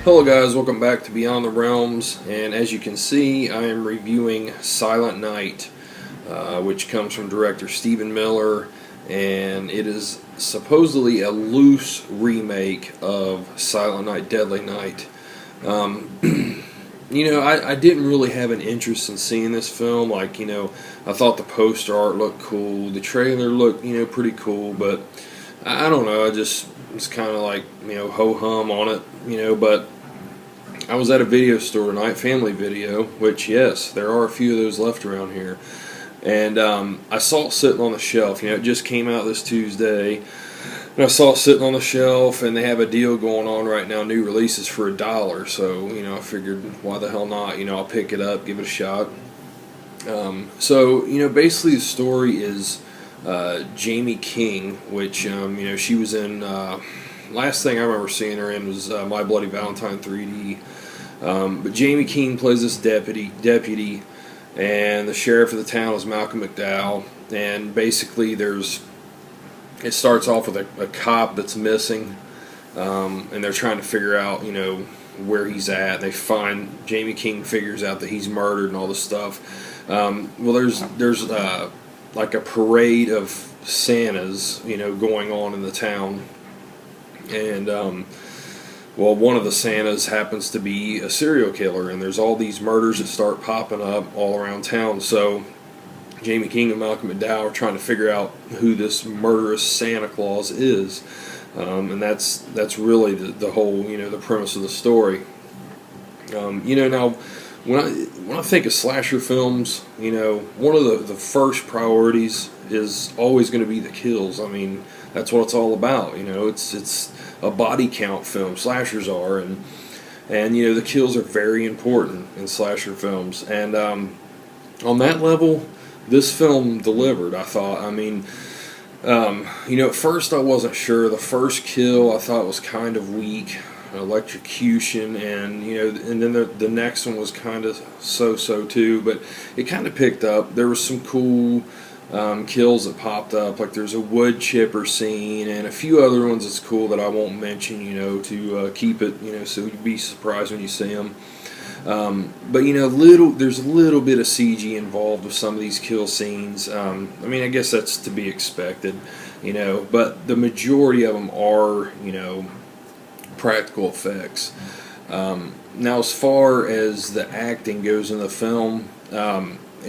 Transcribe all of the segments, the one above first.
Hello guys, welcome back to Beyond the Realms, and as you can see I am reviewing Silent Night, which comes from director Stephen Miller, and it is supposedly a loose remake of Silent Night, Deadly Night. I didn't really have an interest in seeing this film. I thought the poster art looked cool, the trailer looked, pretty cool, but I don't know, I just was kind of like, ho-hum on it, but I was at a video store tonight, Family Video, which, yes, there are a few of those left around here, and I saw it sitting on the shelf. It just came out this Tuesday, and I saw it sitting on the shelf, and they have a deal going on right now, new releases for $1, so, I figured, why the hell not, I'll pick it up, give it a shot. Basically the story is Jamie King, which, she was in, last thing I remember seeing her in was My Bloody Valentine 3D. But Jamie King plays this deputy, and the sheriff of the town is Malcolm McDowell, and basically it starts off with a cop that's missing, and they're trying to figure out, where he's at. Jamie King figures out that he's murdered and all this stuff. There's like a parade of Santas, going on in the town, and one of the Santas happens to be a serial killer, and there's all these murders that start popping up all around town. So Jamie King and Malcolm McDowell are trying to figure out who this murderous Santa Claus is, and that's really the whole, the premise of the story. Now when I think of slasher films, one of the first priorities is always going to be the kills. I mean, that's what it's all about. It's a body count film. Slashers are, and the kills are very important in slasher films. And on that level, this film delivered, I thought. I mean, at first I wasn't sure. The first kill I thought was kind of weak, electrocution, and then the next one was kind of so too. But it kind of picked up. There was some cool kills that popped up, like there's a wood chipper scene and a few other ones that's cool that I won't mention, to keep it, so you'd be surprised when you see them. But there's a little bit of CG involved with some of these kill scenes. I guess that's to be expected, but the majority of them are, practical effects. Now, as far as the acting goes in the film,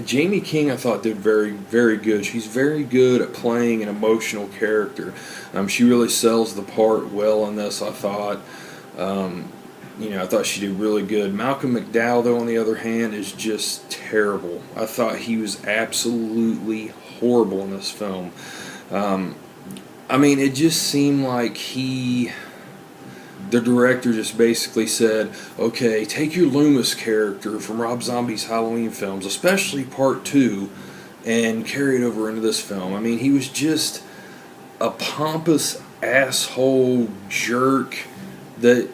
Jamie King, I thought, did very, very good. She's very good at playing an emotional character. She really sells the part well in this, I thought. I thought she did really good. Malcolm McDowell, though, on the other hand, is just terrible. I thought he was absolutely horrible in this film. It just seemed like the director just basically said, okay, take your Loomis character from Rob Zombie's Halloween films, especially Part 2, and carry it over into this film. He was just a pompous asshole jerk that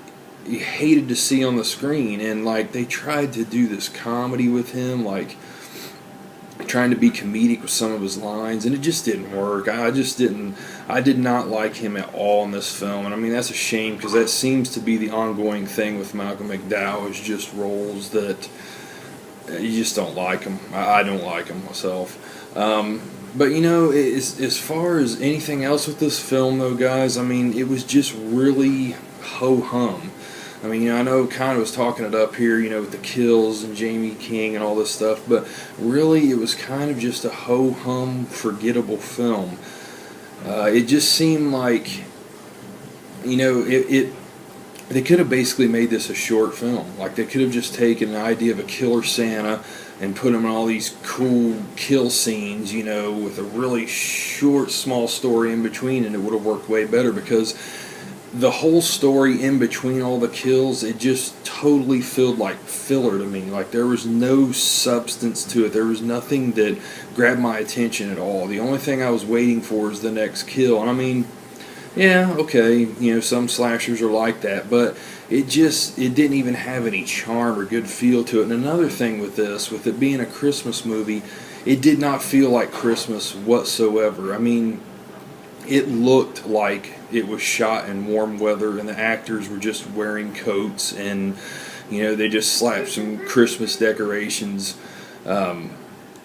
you hated to see on the screen, and they tried to do this comedy with him, trying to be comedic with some of his lines, and it just didn't work. I did not like him at all in this film, and that's a shame, because that seems to be the ongoing thing with Malcolm McDowell, is just roles that you just don't like him. I don't like him myself. But as far as anything else with this film, though, guys, it was just really ho-hum. I know kind of was talking it up here, with the kills and Jamie King and all this stuff, but really it was kind of just a ho-hum, forgettable film. It just seemed like, they could have basically made this a short film. They could have just taken an idea of a killer Santa and put him in all these cool kill scenes, with a really short, small story in between, and it would have worked way better, because the whole story in between all the kills, it just totally felt like filler to me. There was no substance to it. There was nothing that grabbed my attention at all. The only thing I was waiting for is the next kill. And yeah, okay, some slashers are like that, but it didn't even have any charm or good feel to it. And another thing with this, with it being a Christmas movie, it did not feel like Christmas whatsoever. it looked like it was shot in warm weather, and the actors were just wearing coats, and they just slapped some Christmas decorations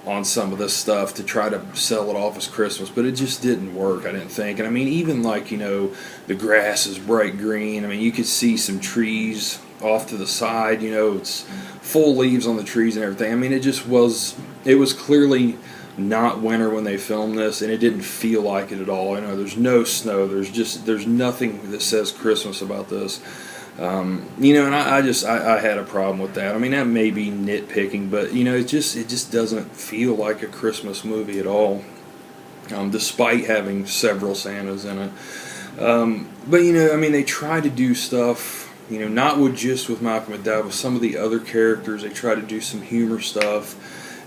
on some of this stuff to try to sell it off as Christmas, but it just didn't work, I didn't think. And I mean, even like, the grass is bright green. I mean, you could see some trees off to the side, it's full leaves on the trees and everything. I mean, it was clearly not winter when they filmed this, and it didn't feel like it at all. There's no snow, there's nothing that says Christmas about this. And I had a problem with that. I mean, that may be nitpicking, but it just doesn't feel like a Christmas movie at all, despite having several Santas in it. But I mean, they try to do stuff, not just with Malcolm McDowell, with some of the other characters. They try to do some humor stuff,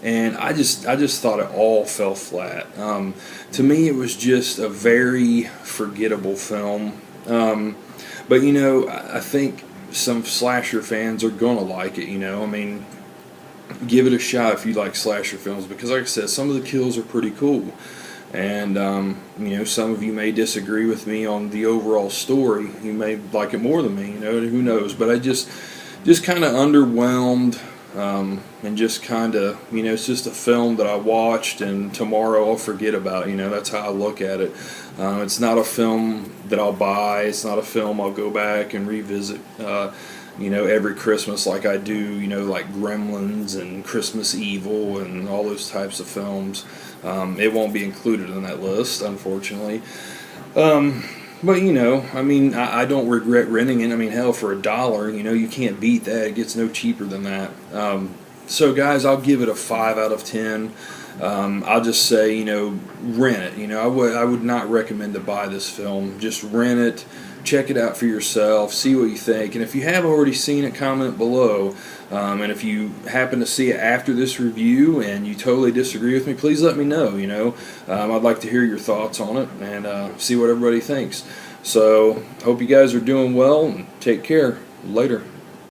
and I just thought it all fell flat. To me, it was just a very forgettable film. But I think some slasher fans are gonna like it. I mean, give it a shot if you like slasher films, because like I said, some of the kills are pretty cool, and some of you may disagree with me on the overall story. You may like it more than me. Who knows? But I just kind of underwhelmed, and just kind of it's just a film that I watched and tomorrow I'll forget about. That's how I look at it. It's not a film that I'll buy. It's not a film I'll go back and revisit, every Christmas like I do, like Gremlins and Christmas Evil and all those types of films. It won't be included in that list, unfortunately. But, I mean, I don't regret renting it. I mean, hell, for $1, you can't beat that. It gets no cheaper than that. So, guys, I'll give it a 5 out of 10. I'll just say, rent it. I would not recommend to buy this film. Just rent it, check it out for yourself, see what you think. And if you have already seen it, comment below. And if you happen to see it after this review and you totally disagree with me, please let me know. I'd like to hear your thoughts on it and see what everybody thinks. So, hope you guys are doing well, and take care. Later.